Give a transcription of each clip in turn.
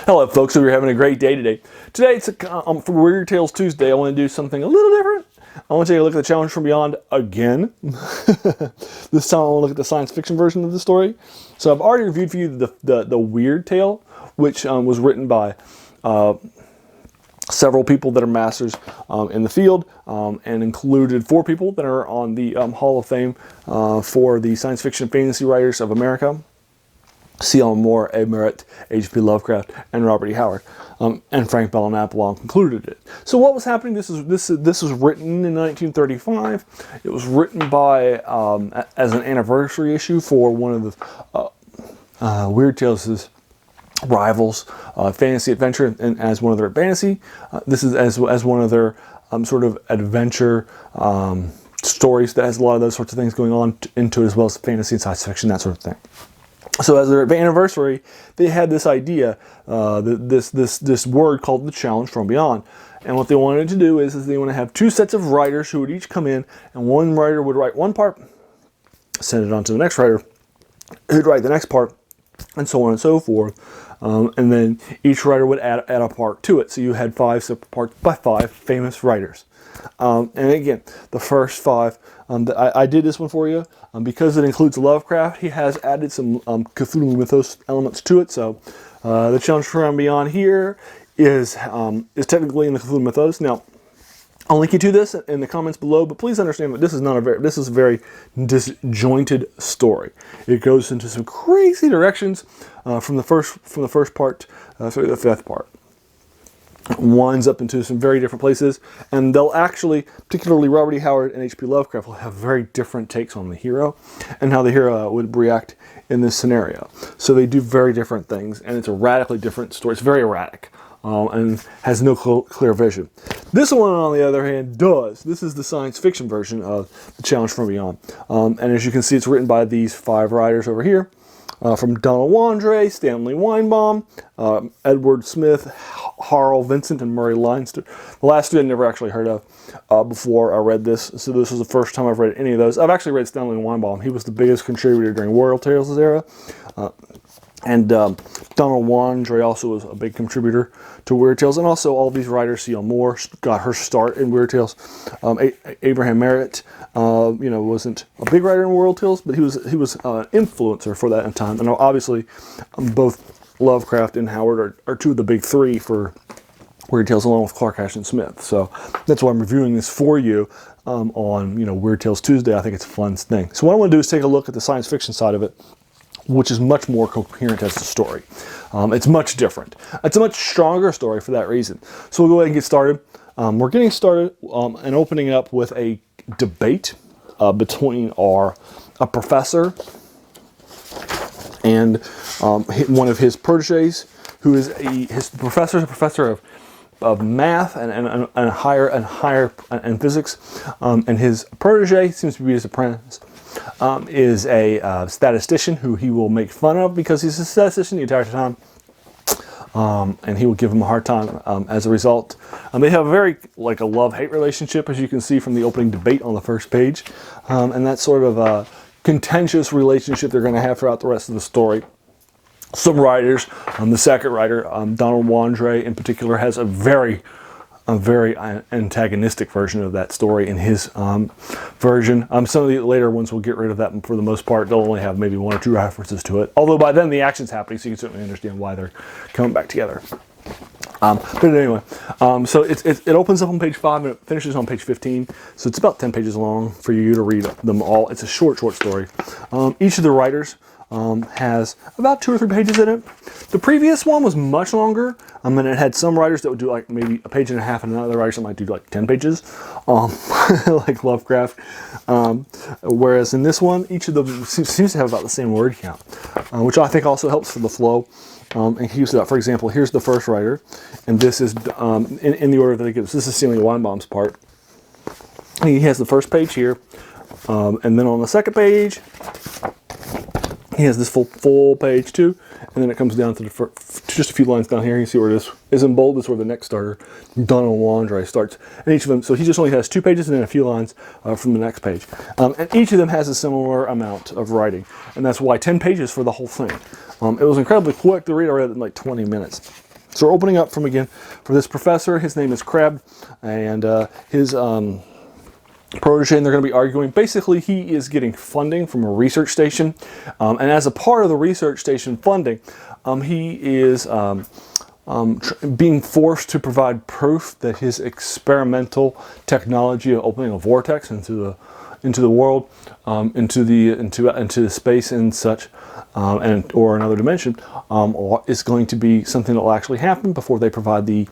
Hello folks, hope you're having a great day today. Today it's for Weird Tales Tuesday. I want to do something a little different. I want to take a look at the Challenge from Beyond again. This time I want to look at the science fiction version of the story. So I've already reviewed for you the Weird Tale, which was written by several people that are masters in the field, and included 4 people that are on the Hall of Fame for the Science Fiction Fantasy Writers of America. C.L. Moore, A. Merritt, H.P. Lovecraft, and Robert E. Howard, and Frank Belknap Long concluded it. So what was happening? This was written in 1935. It was written by as an anniversary issue for one of the Weird Tales' rivals, Fantasy Adventure, and as one of their fantasy. This is as one of their sort of adventure stories that has a lot of those sorts of things going on into it, as well as fantasy and science fiction, that sort of thing. So as their anniversary, they had this idea, this word called the Challenge from Beyond. And what they wanted to do is they want to have 2 sets of writers who would each come in, and one writer would write one part, send it on to the next writer, who'd write the next part, and so on and so forth. And then each writer would add a part to it. So you had 5 separate parts by 5 famous writers. And again, the first 5, I did this one for you because it includes Lovecraft. He has added some Cthulhu mythos elements to it. So the Challenge from Beyond here is technically in the Cthulhu mythos. Now, I'll link you to this in the comments below, but please understand that this is a very disjointed story. It goes into some crazy directions from the first part through the 5th part. It winds up into some very different places, and they'll actually, particularly Robert E. Howard and H.P. Lovecraft, will have very different takes on the hero and how the hero would react in this scenario. So they do very different things, and it's a radically different story. It's very erratic. And has no clear vision. This one, on the other hand, does. This is the science fiction version of the Challenge from Beyond. And as you can see, it's written by these 5 writers over here. From Donald Wandrei, Stanley Weinbaum, Edward Smith, Harl Vincent, and Murray Leinster. The last 2 I'd never actually heard of before I read this, so this was the first time I've read any of those. I've actually read Stanley Weinbaum. He was the biggest contributor during Weird Tales' era. And Donald Wandrei also was a big contributor to Weird Tales, and also all these writers. C.L. Moore got her start in Weird Tales. Abraham Merritt, wasn't a big writer in Weird Tales, but he was an influencer for that in time. And obviously, both Lovecraft and Howard are 2 of the big 3 for Weird Tales, along with Clark Ashton Smith. So that's why I'm reviewing this for you on Weird Tales Tuesday. I think it's a fun thing. So what I want to do is take a look at the science fiction side of it, which is much more coherent as a story. It's much different. It's a much stronger story for that reason. So we'll go ahead and get started. We're getting started and opening up with a debate between a professor and one of his proteges, who is a professor of math and higher physics, and his protege seems to be his apprentice. Is a statistician who he will make fun of because he's a statistician the entire time, and he will give him a hard time as a result. They have a very a love-hate relationship, as you can see from the opening debate on the first page, and that's sort of a contentious relationship they're going to have throughout the rest of the story. Some writers, the second writer, Donald Wandrei in particular, has a very antagonistic version of that story in his version. Some of the later ones will get rid of that, and for the most part, they'll only have maybe 1 or 2 references to it. Although by then the action's happening, so you can certainly understand why they're coming back together. But anyway, so it opens up on page 5 and it finishes on page 15. So it's about 10 pages long for you to read them all. It's a short story. Each of the writers has about 2 or 3 pages in it. The previous one was much longer, and it had some writers that would do maybe a page and a half, and other writers that might do 10 pages, like Lovecraft. Whereas in this one, each of them seems to have about the same word count, which I think also helps for the flow. And he uses that. For example, here's the first writer, and this is in the order that he gives. This is Stanley Weinbaum's part. He has the first page here, and then on the second page, he has this full page too, and then it comes down to just a few lines down here. You see where it is in bold. That's where the next starter, Donald Wandrei, starts. And each of them, so he just only has 2 pages and then a few lines from the next page. And each of them has a similar amount of writing, and that's why 10 pages for the whole thing. It was incredibly quick to read. I read it in 20 minutes. So we're opening up from, again, for this professor. His name is Crab, and his protege, and they're going to be arguing. Basically, he is getting funding from a research station, and as a part of the research station funding, he is being forced to provide proof that his experimental technology of opening a vortex into the world, into space and such, or another dimension, is going to be something that will actually happen before they provide the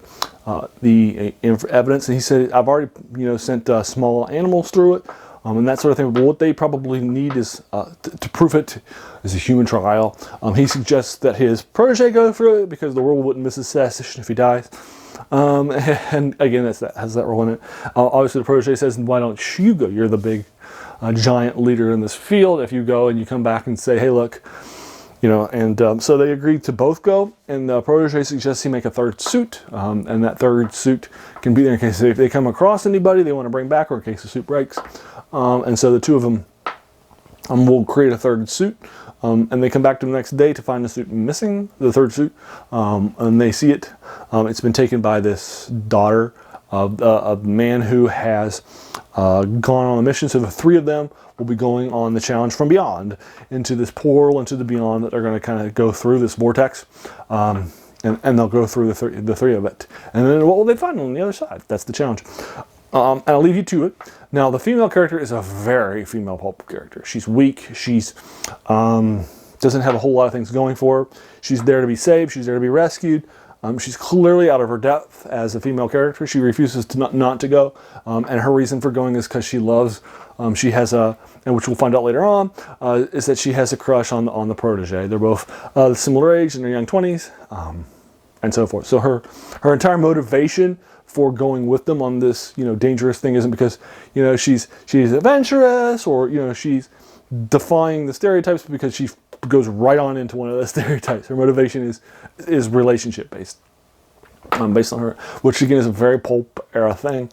evidence. And he said, I've already sent small animals through it, and that sort of thing. But what they probably need is to prove it is a human trial. He suggests that his protege go through it because the world wouldn't miss his sensation if he dies. And again, has that role in it. Obviously, the protege says, "Why don't you go? You're the big giant leader in this field. If you go and you come back and say, hey, look." So they agreed to both go, and the protege suggests he make a third suit, and that third suit can be there in case if they come across anybody they want to bring back, or in case the suit breaks. And so the two of them will create a third suit, and they come back to the next day to find the suit missing, the third suit, and they see it. It's been taken by this daughter of a man who has gone on a mission. So the three of them will be going on the challenge from beyond into this portal, into the beyond, that they're going to kind of go through this vortex, and they'll go through the three of it. And then what will they find on the other side? That's the challenge. And I'll leave you to it. Now, the female character is a very female pulp character. She's weak. She's doesn't have a whole lot of things going for her. She's there to be saved. She's there to be rescued. She's clearly out of her depth as a female character. She refuses to not to go, and her reason for going is because she loves. She has and which we'll find out later on, is that she has a crush on the protege. They're both similar age in their young 20s, and so forth. So her entire motivation for going with them on this dangerous thing isn't because she's adventurous, or she's defying the stereotypes, but because she goes right on into one of those stereotypes. Her motivation is relationship based, based on her, which again is a very pulp era thing.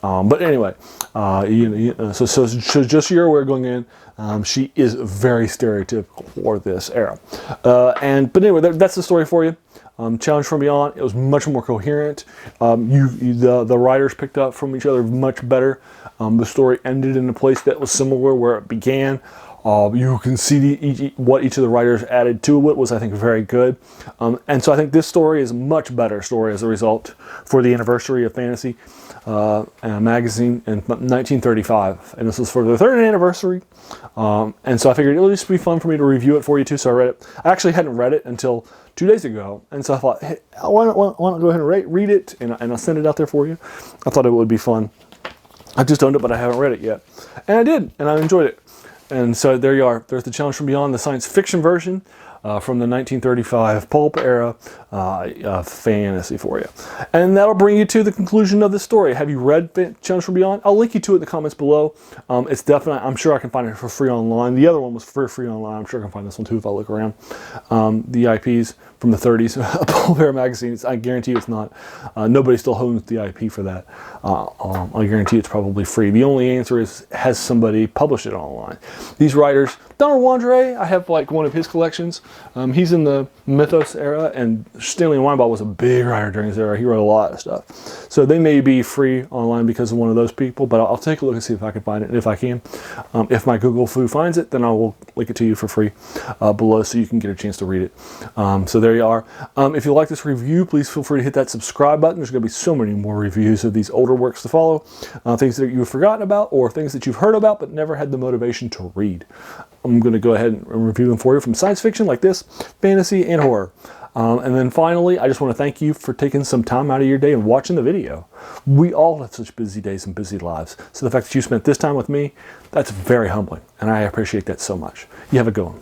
But anyway, so just so you're aware going in, she is very stereotypical for this era. But anyway, that's the story for you. Challenge from Beyond. It was much more coherent. The writers picked up from each other much better. The story ended in a place that was similar where it began. You can see what each of the writers added to it was, I think, very good. And so I think this story is a much better story as a result for the anniversary of Fantasy magazine in 1935. And this was for the third anniversary. And so I figured it would just be fun for me to review it for you too. So I read it. I actually hadn't read it until 2 days ago. And so I thought, hey, why not go ahead and read it, and I'll send it out there for you. I thought it would be fun. I just owned it, but I haven't read it yet. And I did, and I enjoyed it. And so there you are. There's the Challenge from Beyond, the science fiction version from the 1935 pulp era fantasy for you. And that'll bring you to the conclusion of the story. Have you read Challenge from Beyond? I'll link you to it in the comments below. It's definitely, I'm sure I can find it for free online. The other one was for free online. I'm sure I can find this one too if I look around. The IPs from the 30s, Pulp Era magazine. I guarantee you it's not. Nobody still owns the IP for that. I guarantee it's probably free. The only answer is, has somebody published it online? These writers, Donald Wandrei, I have like one of his collections. He's in the Mythos era, and Stanley Weinbaum was a big writer during his era. He wrote a lot of stuff. So they may be free online because of one of those people, but I'll take a look and see if I can find it. And if I can, if my Google Foo finds it, then I will link it to you for free below so you can get a chance to read it. So there you are. If you like this review, please feel free to hit that subscribe button. There's going to be so many more reviews of these older works to follow. Things that you've forgotten about, or things that you've heard about but never had the motivation to read. I'm going to go ahead and review them for you, from science fiction like this, fantasy, and horror. And then finally, I just want to thank you for taking some time out of your day and watching the video. We all have such busy days and busy lives. So the fact that you spent this time with me, that's very humbling. And I appreciate that so much. You have a good one.